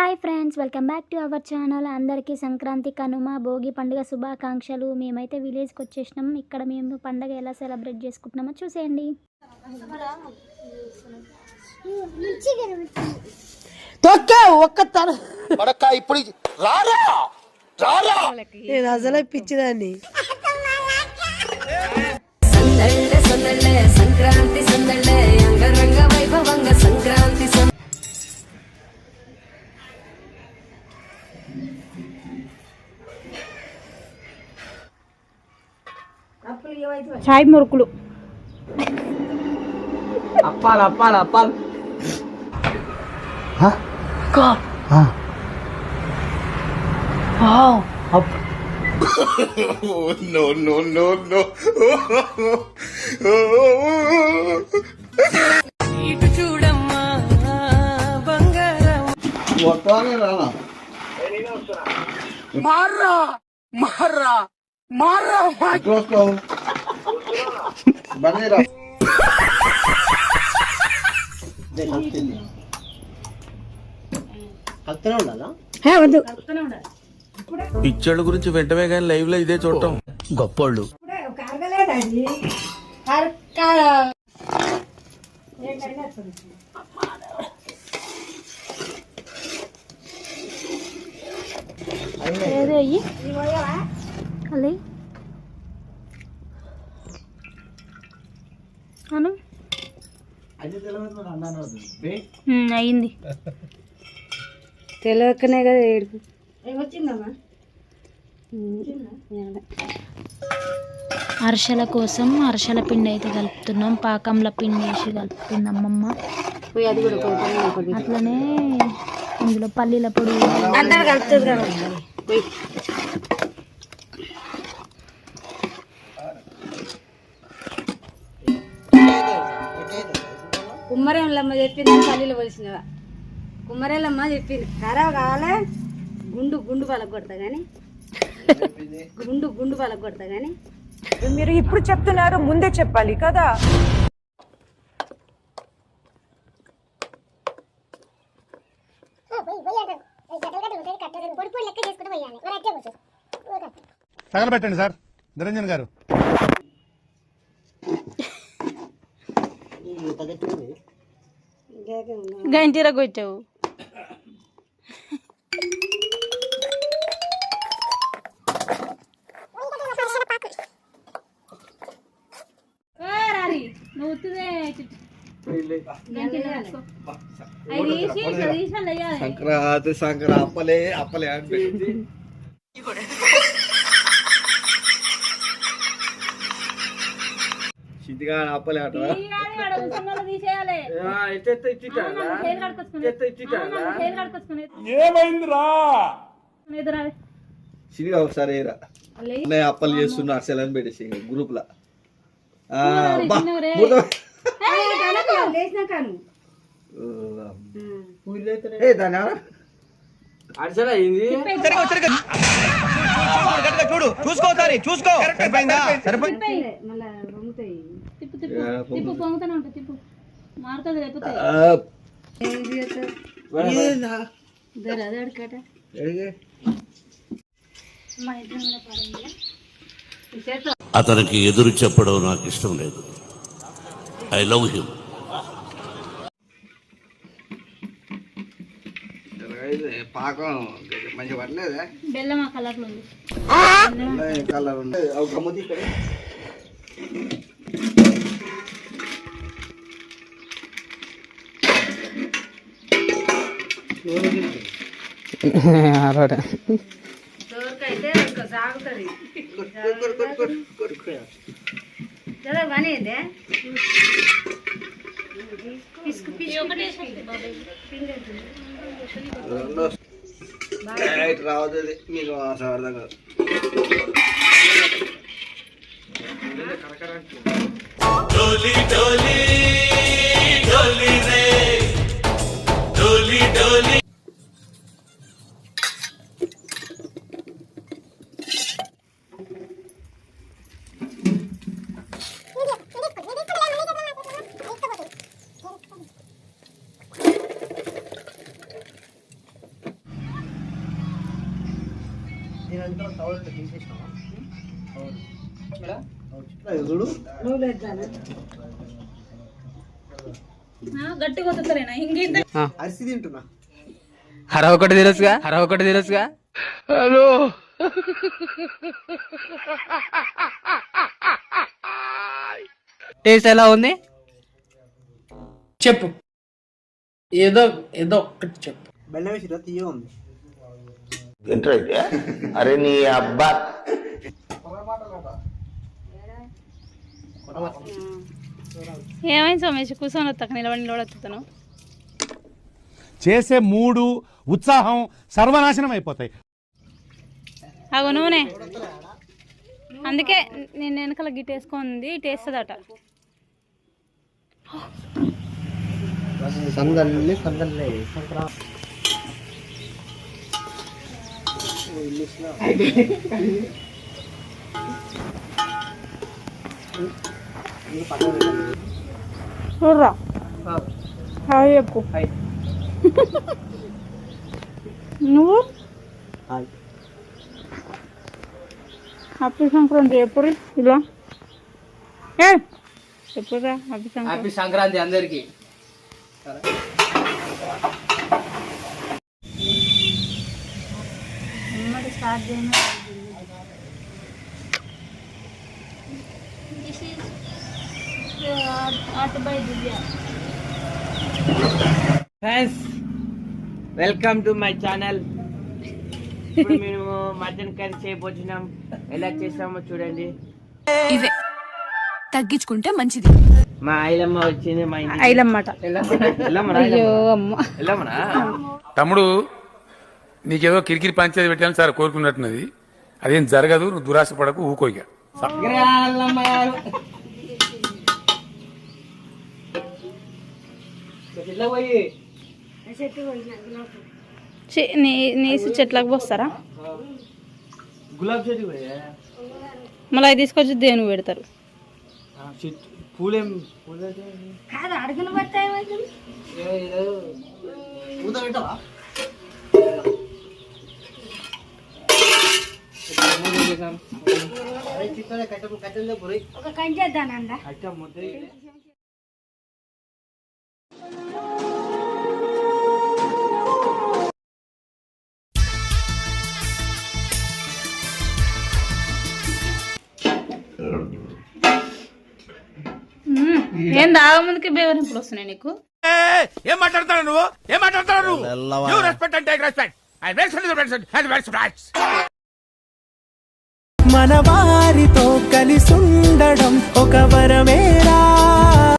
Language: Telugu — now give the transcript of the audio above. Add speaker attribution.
Speaker 1: Hi friends, welcome back to our channel. అందరికీ సంక్రాంతి, కనుమ, భోగి పండుగ శుభాకాంక్షలు. మేమైతే విలేజ్కి వచ్చేసినాం. ఇక్కడ మేము పండుగ ఎలా సెలబ్రేట్ చేసుకుంటున్నామో చూసేయండి.
Speaker 2: నేను అసలే పిచ్చిదాన్ని. సంక్రాంతి సందళ్ళే అంగరంగ వైభవంగా సంక్రాంతి
Speaker 1: చాయ్ మురుకులు,
Speaker 3: అప్పాలు అప్పాలు అప్పాలు
Speaker 4: no, no, no, no.
Speaker 2: ఇటు చూడమ్మా బంగారం.
Speaker 4: మొత్తాన్ని రానా
Speaker 3: మార్రా మార్రా మార్రా
Speaker 4: వస్తావు బండిరా
Speaker 3: కలుతూనే ఉండాలా?
Speaker 5: పిచ్చోళ్ళ గురించి వెంటనే కానీ లైవ్ లో ఇదే చూడటం గొప్పోళ్ళు.
Speaker 1: అయింది.
Speaker 2: తెలియకనే కదా ఏడుపు.
Speaker 1: అరిసెల కోసం అరిసెల పిండి అయితే కలుపుతున్నాం. పాకంలో పిండి వేసి కలుపుతుంది అమ్మమ్మ. అట్లనే ఇందులో పల్లీల పొడి
Speaker 2: కుమ్మరేళ్ళమ్మ చెప్పింది, పల్లీలు పోలిసినవా. కుమ్మరేళ్ళమ్మ చెప్పింది ఖరాబ్ కావాలా గుండు గుండు పలక కొడతా కానీ గుండు పలక కొడతా కానీ.
Speaker 6: మీరు ఇప్పుడు చెప్తున్నారు, ముందే చెప్పాలి కదా.
Speaker 7: తగలబెట్టండి సార్ నిరంజన్ గారు.
Speaker 1: గంజీర కొట్టావు.
Speaker 4: సంక్రాంతి సంక్రాంతి అప్పలే అప్పలే అని పెట్టింది. సిద్ధిగా అప్పలే అంట
Speaker 7: ఏమైందిరా
Speaker 4: సిద్ధిగా ఒకసారి అప్పలు చేస్తున్నా అసలు అని పెట్టేసి గ్రూప్ లా
Speaker 3: అరిసెలు అయింది.
Speaker 7: చూడు చూసుకోసారి చూసుకో.
Speaker 8: అతనికి ఎదురు చెప్పడం నాకు ఇష్టం లేదు. I love him.
Speaker 4: పాకం మంచిగా పడలేదా?
Speaker 1: బెల్లం ఆ కలర్ ఉంది.
Speaker 4: కలర్ ఉంది.
Speaker 2: దోరకైతే సాగుతుంది పని అయితే
Speaker 4: రావద్దు మీకు అర్థం కాదు.
Speaker 8: డోలీ డోలీ డోలీ రే డోలీ డోలీ.
Speaker 4: చూడు
Speaker 2: నువ్వు లేదు
Speaker 9: గట్టిగా వద్దరేనా ఇంకేంత
Speaker 4: అరిసి తింటున్నా.
Speaker 3: హర ఒకటి తెలుసుగా హలో టేస్ట్ ఎలా ఉంది చెప్పు, ఏదో ఒక్కటి చెప్పు.
Speaker 4: బెల్లం వేసిరా తీయ ఉంది.
Speaker 8: అరే నీ అబ్బా
Speaker 9: ఏమైంది సోమేష్ కూర్చొని వస్తాక నిలబడుతాను.
Speaker 7: చేసే మూడు ఉత్సాహం సర్వనాశనం అయిపోతాయి.
Speaker 9: అగో నూనె అందుకే నేను వెనకాల గిట్ వేసుకుంది టేస్తుందట. చూడరా హాయ్ చెప్పు. నువ్వు హ్యాపీ సంక్రాంతి ఎప్పుడు ఇలా ఎప్పుడురా హ్యాపీ సంక్రాంతి.
Speaker 3: హ్యాపీ సంక్రాంతి అందరికి.
Speaker 1: స్టార్ట్ చేయను.
Speaker 3: Friends welcome to my channel. ఇప్పుడు మేము మటన్ కర్రీ చేయబోతున్నాం. ఎలా చేస్తామో చూడండి.
Speaker 9: ఇవే తగ్గించుకుంటే మంచిది.
Speaker 3: మా ఐలమ్మ వచ్చింది. మా ఇంటికి
Speaker 9: ఐలమ్మట. అయ్యో అమ్మ.
Speaker 5: తమ్ముడు నీకేదో కిరికిరి పంచేది పెట్టాలని సార్ కోరుకున్నట్టున్నది. అదేం జరగదు, నువ్వు దురాశ పడకు, ఊకోయిగా.
Speaker 9: నీసు చెట్లకు పోస్తారా?
Speaker 3: గులాబ్ చెట్టు
Speaker 9: మళ్ళీ అవి తీసుకొచ్చి దేని పెడతారు?
Speaker 3: పూలేం
Speaker 2: కాదు అడుగులు పడతాయి. ఒక కంచేద్దానందా
Speaker 9: ఏం దాగా ముందుకి బేవరం ఇప్పుడు వస్తున్నాయి నీకు.
Speaker 5: ఏం మాట్లాడతాడు నువ్వు? Respect and take respect.
Speaker 10: మన వారితో కలిసుండడం ఒక వరమేరా.